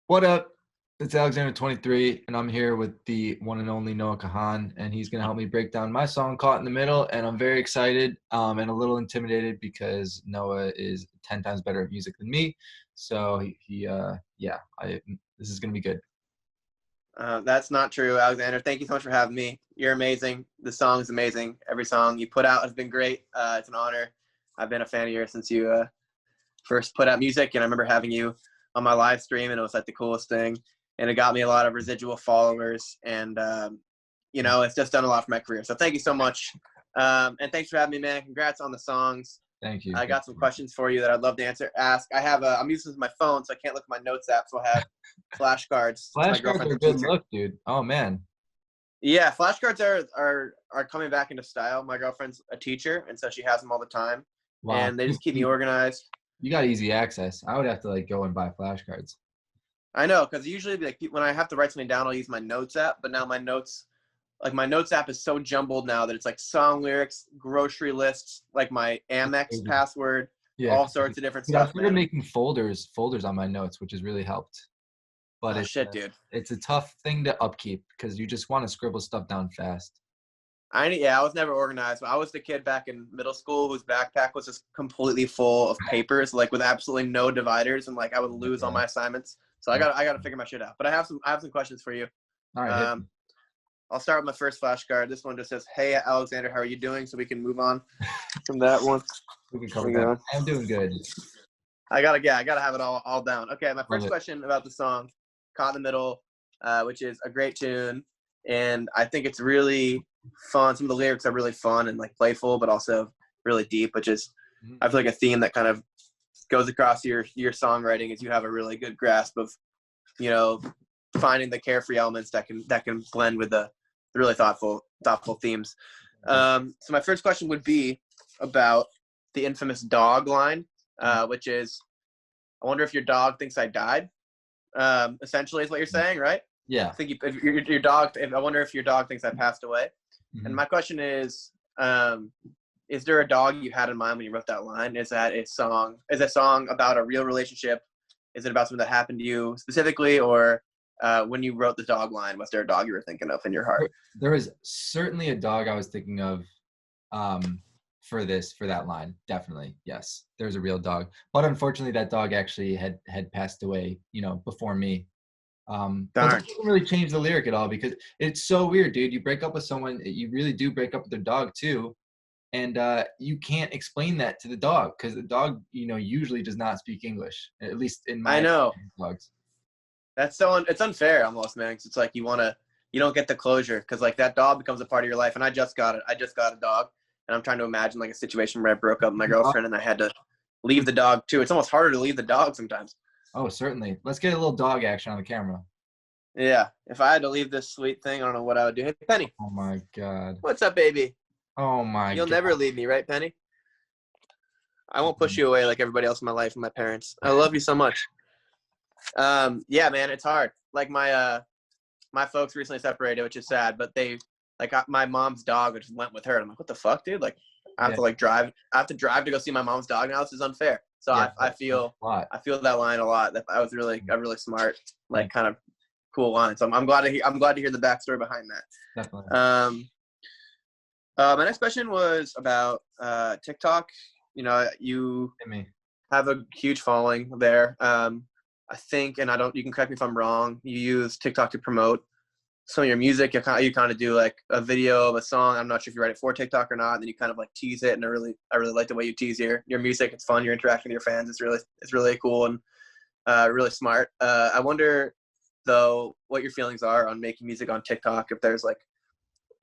What up? It's Alexander 23, and I'm here with the one and only Noah Kahan, and he's going to help me break down my song "Caught in the Middle." And I'm very excited and a little intimidated because Noah is 10 times better at music than me. So yeah, this is going to be good. That's not true, Alexander. Thank you so much for having me. You're amazing. The song is amazing. Every song you put out has been great. It's an honor. I've been a fan of yours since you first put out music, and I remember having you on my live stream, and it was like the coolest thing. And it got me a lot of residual followers, and it's just done a lot for my career. So thank you so much, and thanks for having me, man. Congrats on the songs. Thank you. I got some questions for you that I'd love to ask. I'm using my phone, so I can't look at my notes app, so I have flashcards. My Flashcards girlfriend's are a a good teacher. look, dude. Oh man. Yeah, flashcards are coming back into style. My girlfriend's a teacher, and so she has them all the time, Wow. and they just keep me organized. You got easy access. I would have to like go and buy flashcards. I know, because usually like when I have to write something down, I'll use my notes app. But now my notes app is so jumbled now that it's like song lyrics, grocery lists, like my Amex password, Yeah, all sorts of different I've stuff, started man. making folders on my notes, which has really helped. But Oh shit, dude. it's a tough thing to upkeep because you just want to scribble stuff down fast. I was never organized. I was the kid back in middle school whose backpack was just completely full of papers, like with absolutely no dividers, and like I would lose all Yeah. my assignments. So I got to figure my shit out. But I have some questions for you. All right, hit me. Um, I'll start with my first flashcard. This one just says, "Hey Alexander, how are you doing?" So we can move on from that one. We can There cover we that. go. I'm doing good. I gotta have it all down. Okay, my Love first it. question about the song "Caught in the Middle," which is a great tune, and I think it's really fun. Some of the lyrics are really fun and like playful, but also really deep. Which is, I feel like a theme that kind of goes across your songwriting is you have a really good grasp of, you know, finding the carefree elements that can blend with the really thoughtful themes. So my first question would be about the infamous dog line, which is, I wonder if your dog thinks I died. Essentially, is what you're saying, right? Yeah. I think if your dog. I wonder if your dog thinks I passed away. And my question is there a dog you had in mind when you wrote that line? Is that a song? Is a song about a real relationship? Is it about something that happened to you specifically, or when you wrote the dog line, was there a dog you were thinking of in your heart? There was certainly a dog I was thinking of for that line. Definitely. Yes. There's a real dog. But unfortunately that dog actually had passed away, before me. But that Darn. doesn't really change the lyric at all because it's so weird, dude. You break up with someone, you really do break up with their dog too. And you can't explain that to the dog because the dog, usually does not speak English, at least in I my know. dogs. It's unfair almost, man. 'Cause it's like you don't get the closure because like that dog becomes a part of your life. And I just got it. I just got a dog, and I'm trying to imagine like a situation where I broke up with my girlfriend and I had to leave the dog too. It's almost harder to leave the dog sometimes. Oh, certainly. Let's get a little dog action on the camera. Yeah. If I had to leave this sweet thing, I don't know what I would do. Hey, Penny. Oh my God. What's up, baby? Oh my You'll God. never leave me, right, Penny? I won't push you away like everybody else in my life and my parents. I love you so much. Yeah, man, it's hard. Like my folks recently separated, which is sad, but they my mom's dog just went with her. And I'm like, what the fuck, dude? Like I have to like drive. I have to drive to go see my mom's dog now. This is unfair. So Yeah, I feel that line a lot. That was really a really smart, like kind of cool line. So I'm glad to hear the backstory behind that. Definitely. My next question was about TikTok. You have a huge following there. I think, and you can correct me if I'm wrong, you use TikTok to promote some of your music. You kind of do like a video of a song. I'm not sure if you write it for TikTok or not. And then you kind of like tease it. And I really like the way you tease your music. It's fun. You're interacting with your fans. It's really cool and really smart. I wonder though what your feelings are on making music on TikTok. If there's like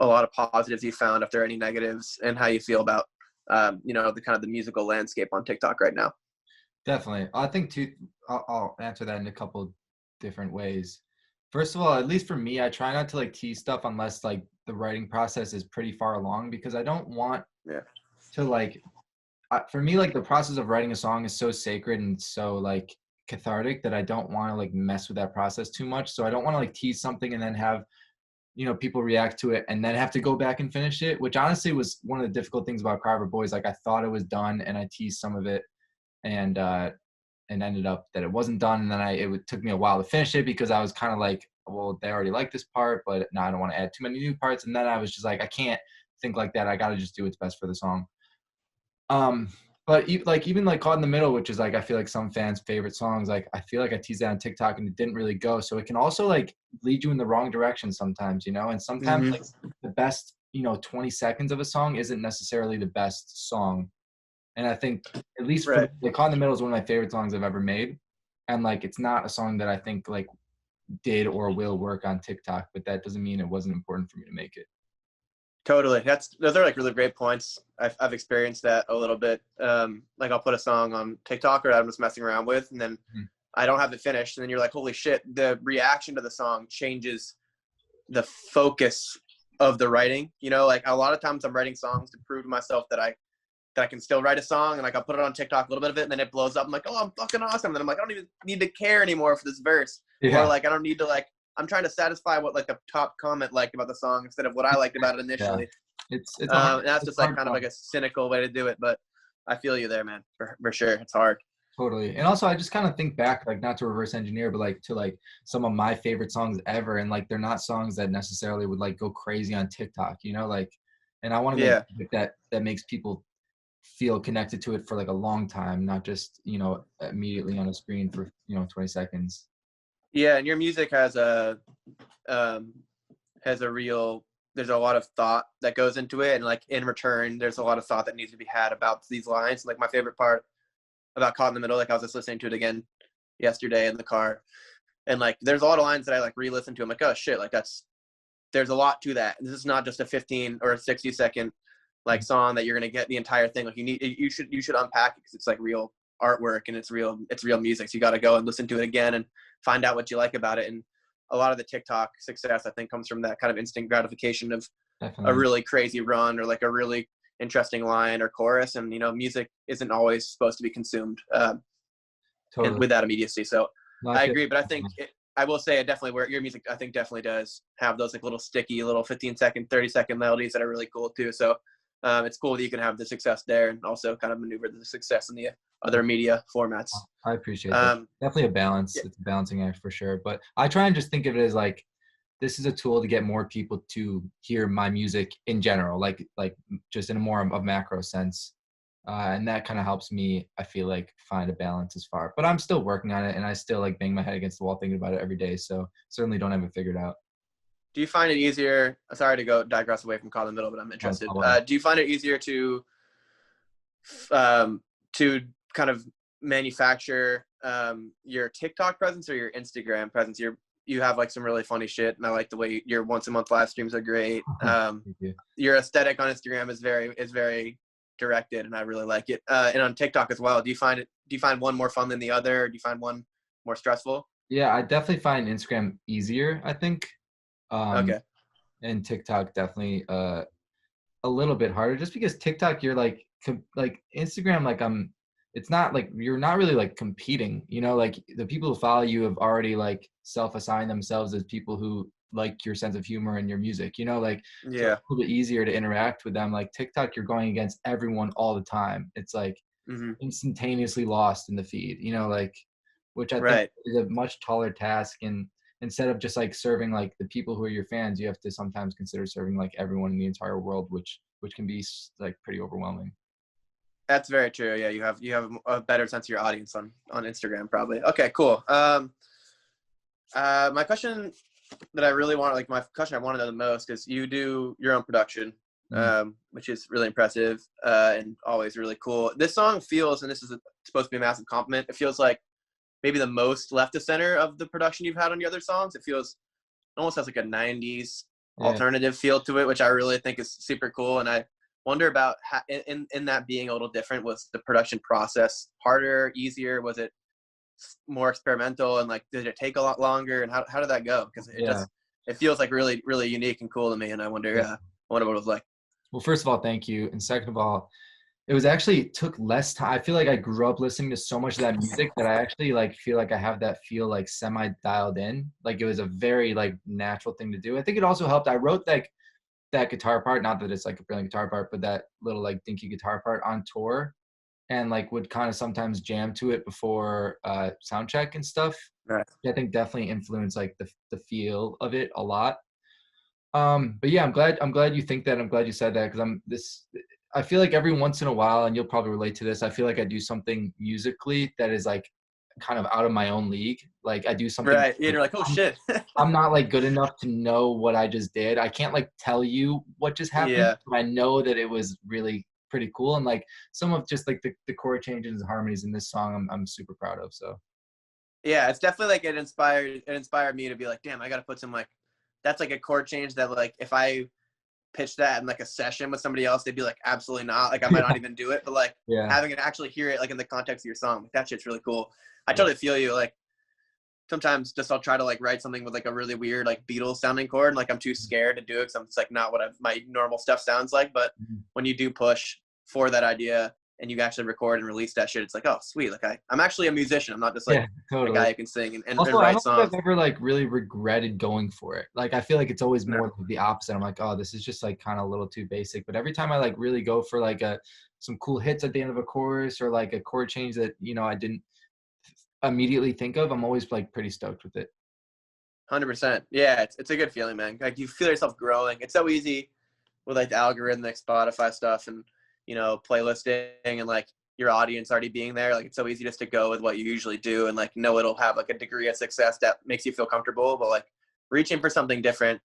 a lot of positives you found, if there are any negatives, and how you feel about the kind of the musical landscape on TikTok right now. Definitely. I think I'll answer that in a couple different ways. First of all, at least for me, I try not to like tease stuff unless like the writing process is pretty far along because I don't want to like, for me, like the process of writing a song is so sacred and so like cathartic that I don't want to like mess with that process too much. So I don't want to like tease something and then have, people react to it and then have to go back and finish it, which honestly was one of the difficult things about Cry for Boys. Like I thought it was done and I teased some of it. And and ended up that it wasn't done. And then took me a while to finish it because I was kind of like, well, they already like this part, but now I don't want to add too many new parts. And then I was just like, I can't think like that. I got to just do what's best for the song. But even like Caught in the Middle, which is like I feel like some fans' favorite songs, like I feel like I teased that on TikTok and it didn't really go. So it can also like lead you in the wrong direction sometimes, you know. And sometimes like the best 20 seconds of a song isn't necessarily the best song. And I think at least for like Caught in the Middle is one of my favorite songs I've ever made, and like it's not a song that I think like did or will work on TikTok, but that doesn't mean it wasn't important for me to make it. Totally. Those are like really great points. I've experienced that a little bit. Like I'll put a song on TikTok or I'm just messing around with, and then I don't have it finished. And then you're like, holy shit, the reaction to the song changes the focus of the writing. You know, like a lot of times I'm writing songs to prove to myself that I can still write a song, and like I'll put it on TikTok a little bit of it, and then it blows up. I'm like, oh, I'm fucking awesome. And then I'm like, I don't even need to care anymore for this verse. Or like I don't need to like, I'm trying to satisfy what like the top comment liked about the song instead of what I liked about it initially. It's and that's just like kind of like a cynical way to do it, but I feel you there, man, for sure. It's hard. Totally. And also I just kind of think back, like not to reverse engineer, but like to like some of my favorite songs ever. And like they're not songs that necessarily would like go crazy on TikTok, you know, like, and I want to make that makes people feel connected to it for like a long time, not just, immediately on a screen for, 20 seconds. Yeah. And your music has a real, there's a lot of thought that goes into it. And like in return, there's a lot of thought that needs to be had about these lines. Like my favorite part about Caught in the Middle, like I was just listening to it again yesterday in the car. And like, there's a lot of lines that I like re-listen to. I'm like, oh shit, like there's a lot to that. This is not just a 15 or a 60-second like song that you're going to get the entire thing. Like you should unpack it because it's like real artwork and it's real music. So you got to go and listen to it again and find out what you like about it. And a lot of the TikTok success, I think, comes from that kind of instant gratification of a really crazy run or like a really interesting line or chorus. And, music isn't always supposed to be consumed with that immediacy. So I agree, but I think I will say definitely where your music, I think definitely does have those like little sticky, little 15-second, 30-second melodies that are really cool too. So it's cool that you can have the success there and also kind of maneuver the success in the other media formats. I appreciate that. Definitely a balance. It's a balancing act for sure. But I try and just think of it as like, this is a tool to get more people to hear my music in general, like just in a more of macro sense. And that kind of helps me, I feel like, find a balance as far. But I'm still working on it, and I still like bang my head against the wall thinking about it every day. So certainly don't have it figured out. Do you find it easier? Sorry to go digress away from Caught in the Middle, but I'm interested. Do you find it easier to kind of manufacture your TikTok presence or your Instagram presence? You have like some really funny shit, and I like the way your once a month live streams are great. Your aesthetic on Instagram is very directed, and I really like it. And on TikTok as well. Do you find one more fun than the other? Or do you find one more stressful? Yeah, I definitely find Instagram easier, I think. Okay. And TikTok definitely a little bit harder, just because TikTok you're like Instagram, like it's not like you're not really like competing, like the people who follow you have already like self-assigned themselves as people who like your sense of humor and your music, like so it's a little bit easier to interact with them. Like TikTok, you're going against everyone all the time. It's like instantaneously lost in the feed, like, which I think is a much taller task. And instead of just like serving like the people who are your fans, you have to sometimes consider serving like everyone in the entire world, which can be like pretty overwhelming. That's very true. Yeah, you have a better sense of your audience on Instagram probably. Okay, cool. My question that I really want, like my question I want to know the most, is you do your own production, which is really impressive and always really cool. This song feels, and this is supposed to be a massive compliment, it feels like maybe the most left to center of the production you've had on your other songs. It almost has like a 90s alternative feel to it, which I really think is super cool. And I wonder about how, in that being a little different, was the production process harder, easier? Was it more experimental, and like did it take a lot longer, and how did that go? Because it feels like really, really unique and cool to me, and I wonder what it was like. Well, first of all, thank you, and second of all, it took less time. I feel like I grew up listening to so much of that music that I actually like feel like I have that feel like semi dialed in. Like it was a very like natural thing to do. I think it also helped. I wrote like that guitar part, not that it's like a brilliant guitar part, but that little like dinky guitar part on tour. and like would kind of sometimes jam to it before sound check and stuff. Right. I think definitely influenced like the feel of it a lot. But yeah, I'm glad you think that. I'm glad you said that, because I feel like every once in a while, and you'll probably relate to this, I feel like I do something musically that is like kind of out of my own league. Like I do something Right. Yeah, like, you're like, oh shit. I'm not like good enough to know what I just did. I can't like tell you what just happened, Yeah. but I know that it was really pretty cool. And like some of just like the chord changes and harmonies in this song, I'm super proud of. So Yeah, it's definitely like it inspired me to be like, damn, I gotta put some like that's like a chord change that like if I pitch that in like a session with somebody else, they'd be like, absolutely not. Like I might not even do it, but like yeah, having it actually hear it like in the context of your song, like, that shit's really cool. I yeah, totally feel you. Like sometimes just I'll try to like write something with like a really weird like Beatles sounding chord, and like I'm too scared to do it because it's like not what my normal stuff sounds like. But mhm. when you do push for that idea and you actually record and release that shit, it's like, oh sweet, like I'm actually a musician. I'm not just like Yeah, a totally. guy who can sing and Also, I write don't think songs. I've ever like really regretted going for it. Like I feel like it's always No, more like the opposite. I'm like, oh, this is just like kind of a little too basic. But every time I like really go for like some cool hits at the end of a chorus, or like a chord change that I didn't immediately think of, I'm always like pretty stoked with it. 100%. Yeah, it's a good feeling, man. Like you feel yourself growing. It's so easy with like the algorithmic Spotify stuff and playlisting and like your audience already being there. Like it's so easy just to go with what you usually do and like know it'll have like a degree of success that makes you feel comfortable. But like reaching for something different.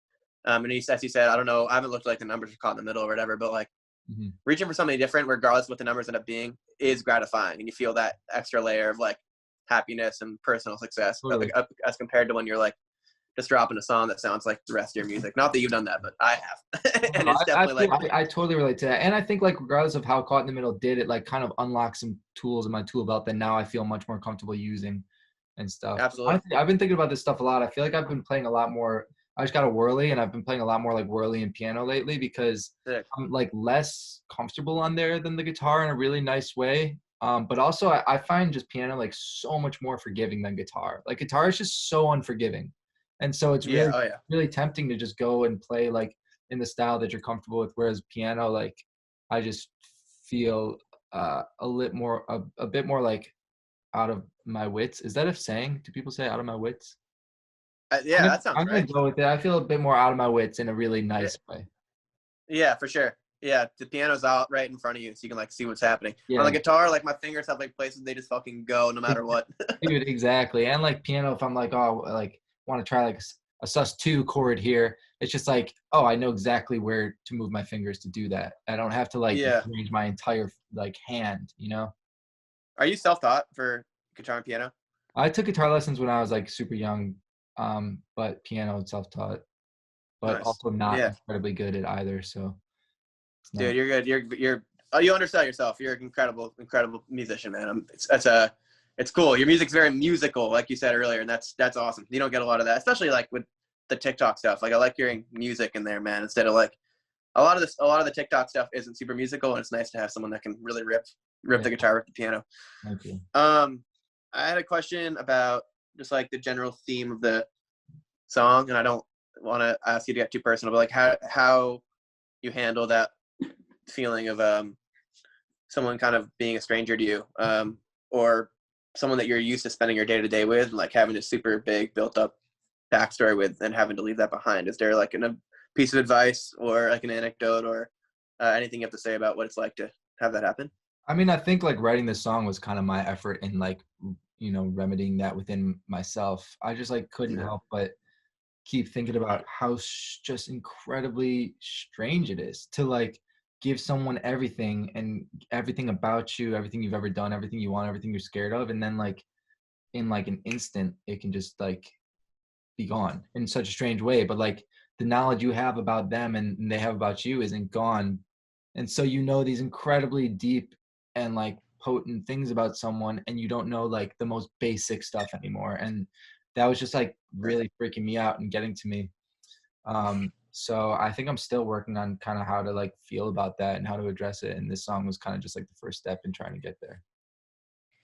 And as you said, I don't know, I haven't looked at like the numbers are caught in the middle or whatever, but like Hmm. reaching for something different, regardless of what the numbers end up being, is gratifying, and you feel that extra layer of like happiness and personal success Totally. as compared to when you're like just dropping a song that sounds like the rest of your music. Not that you've done that, but I have. And No, it's definitely like, I totally relate to that. And I think like regardless of how Caught in the Middle did it, like kind of unlocked some tools in my tool belt that now I feel much more comfortable using and stuff. absolutely. Honestly, I've been thinking about this stuff a lot. I feel like I've been playing a lot more. I just got a whirly, and I've been playing a lot more like whirly and piano lately, because Sick. I'm like less comfortable on there than the guitar in a really nice way. But also I find just piano like so much more forgiving than guitar. Like guitar is just so unforgiving. And so it's Yeah. really, Oh yeah. really tempting to just go and play like in the style that you're comfortable with. Whereas piano, like I just feel a bit more like out of my wits. Is that a saying? Do people say out of my wits? Yeah, that sounds I'm gonna right. go with it. I feel a bit more out of my wits in a really Yeah, nice way. yeah, for sure. Yeah, the piano's out right in front of you, so you can like see what's happening. On Yeah, the guitar, like my fingers have like places they just fucking go no matter what. dude, exactly. And like piano, if I'm like, oh, like want to try like a sus2 chord here, it's just like, oh, I know exactly where to move my fingers to do that. I don't have to like Yeah. change my entire like hand. Are you self-taught for guitar and piano? I took guitar lessons when I was like super young, but piano and self-taught, but Nice. also not Yeah, incredibly good at either. So it's not. dude, you're good. You're. Oh, you undersell yourself. You're an incredible musician, man. It's cool. Your music's very musical, like you said earlier, and that's awesome. You don't get a lot of that, especially like with the TikTok stuff. Like I like hearing music in there, man, instead of like a lot of the TikTok stuff isn't super musical, and it's nice to have someone that can really rip Yeah, the guitar, rip the piano. thank you. Um, I had a question about just like the general theme of the song, and I don't want to ask you to get too personal, but like how you handle that feeling of someone kind of being a stranger to you, or someone that you're used to spending your day to day with, and like having a super big built up backstory with, and having to leave that behind. Is there like a piece of advice or like an anecdote or anything you have to say about what it's like to have that happen? I mean, I think like writing this song was kind of my effort in like, remedying that within myself. I just like couldn't Yeah. help but keep thinking about how just incredibly strange it is to like give someone everything, and everything about you, everything you've ever done, everything you want, everything you're scared of, and then like in like an instant it can just like be gone in such a strange way. But like the knowledge you have about them and they have about you isn't gone. And so these incredibly deep and like potent things about someone, and you don't know like the most basic stuff anymore. And that was just like really freaking me out and getting to me. So I think I'm still working on kind of how to like feel about that and how to address it. And this song was kind of just like the first step in trying to get there.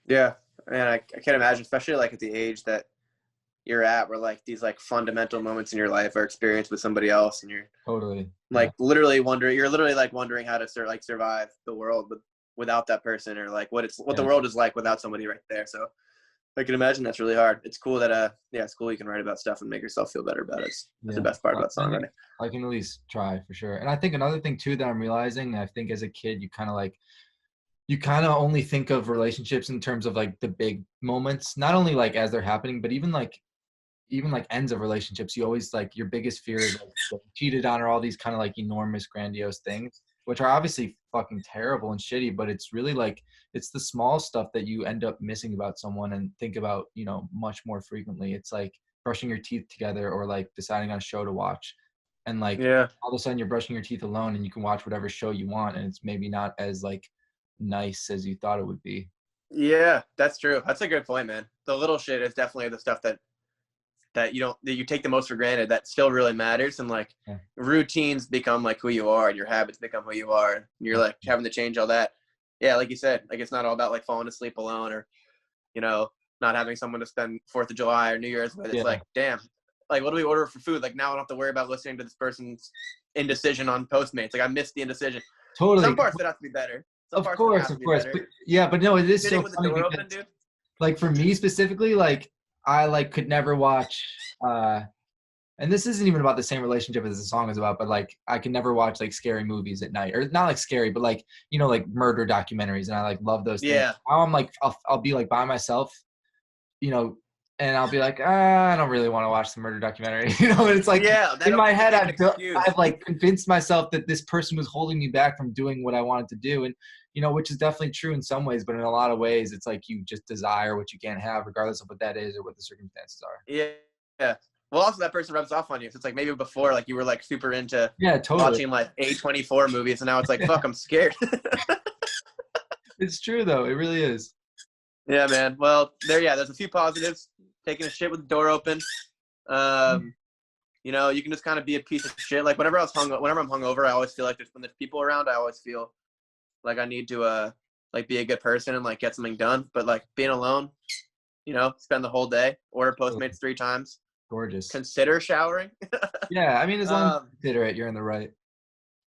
Yeah, man, I can't imagine, especially like at the age that you're at, where like these like fundamental moments in your life are experienced with somebody else, and you're Totally. Yeah. like literally wondering, you're literally like wondering how to survive the world with without that person, or like what the Yeah. world is like without somebody right there. So I can imagine that's really hard. It's cool that it's cool you can write about stuff and make yourself feel better about it. That's the Yeah. best part Well, about I think songwriting. I can at least try for sure. And I think another thing too that I'm realizing, I think as a kid, you kind of only think of relationships in terms of like the big moments, not only like as they're happening, but even like ends of relationships. You always like your biggest fear is like getting cheated on or all these kind of like enormous, grandiose things, which are obviously fucking terrible and shitty. But it's really like it's the small stuff that you end up missing about someone and think about, much more frequently. It's like brushing your teeth together or like deciding on a show to watch, and like Yeah. all of a sudden you're brushing your teeth alone and you can watch whatever show you want, and it's maybe not as like nice as you thought it would be. Yeah, that's true. That's a good point, man. The little shit is definitely the stuff that you take the most for granted that still really matters, and like Yeah. routines become like who you are, and your habits become who you are, and you're like having to change all that. Yeah, like you said, like it's not all about like falling asleep alone, or not having someone to spend 4th of July or New Year's with. It's Yeah, like, damn, like what do we order for food? Like now I don't have to worry about listening to this person's indecision on Postmates. Like I missed the indecision. totally. Some parts that have to be better. Some Of parts that course, have to of be course. better. But yeah, but no, it is Sitting so with the funny door open, because dude. like for me specifically, like I like could never watch and this isn't even about the same relationship as the song is about, but like I can never watch like scary movies at night, or not like scary, but like like murder documentaries, and I like love those things. Yeah. Now I'm like I'll be like by myself, you know, and I'll be like, I don't really want to watch the murder documentary, and it's like Yeah, in my that head became an excuse. I've like convinced myself that this person was holding me back from doing what I wanted to do, and which is definitely true in some ways, but in a lot of ways, it's like you just desire what you can't have, regardless of what that is or what the circumstances are. Yeah. Yeah. Well, also that person rubs off on you. So it's like maybe before, like you were like super into Yeah, totally. watching like A24 movies, and now it's like, fuck, I'm scared. It's true though. It really is. Yeah, man. Well, there's a few positives. Taking a shit with the door open. You can just kind of be a piece of shit. Like whenever I'm hungover, I always feel like when there's people around, I always feel like I need to like be a good person and like get something done. But like being alone, spend the whole day, order Postmates 3 times, Gorgeous. consider showering. Yeah, I mean, as long as you consider it, you're in the right.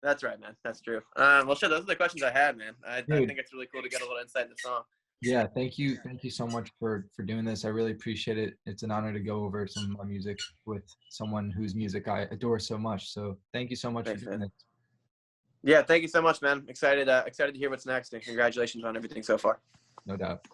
That's right, man. That's true. Well, shit, those are the questions I had, man. I think it's really cool to get a little insight in the song. Yeah, thank you so much for doing this. I really appreciate it. It's an honor to go over some of my music with someone whose music I adore so much. So thank you so much for doing this. Yeah, thank you so much, man. Excited to hear what's next, and congratulations on everything so far. No doubt.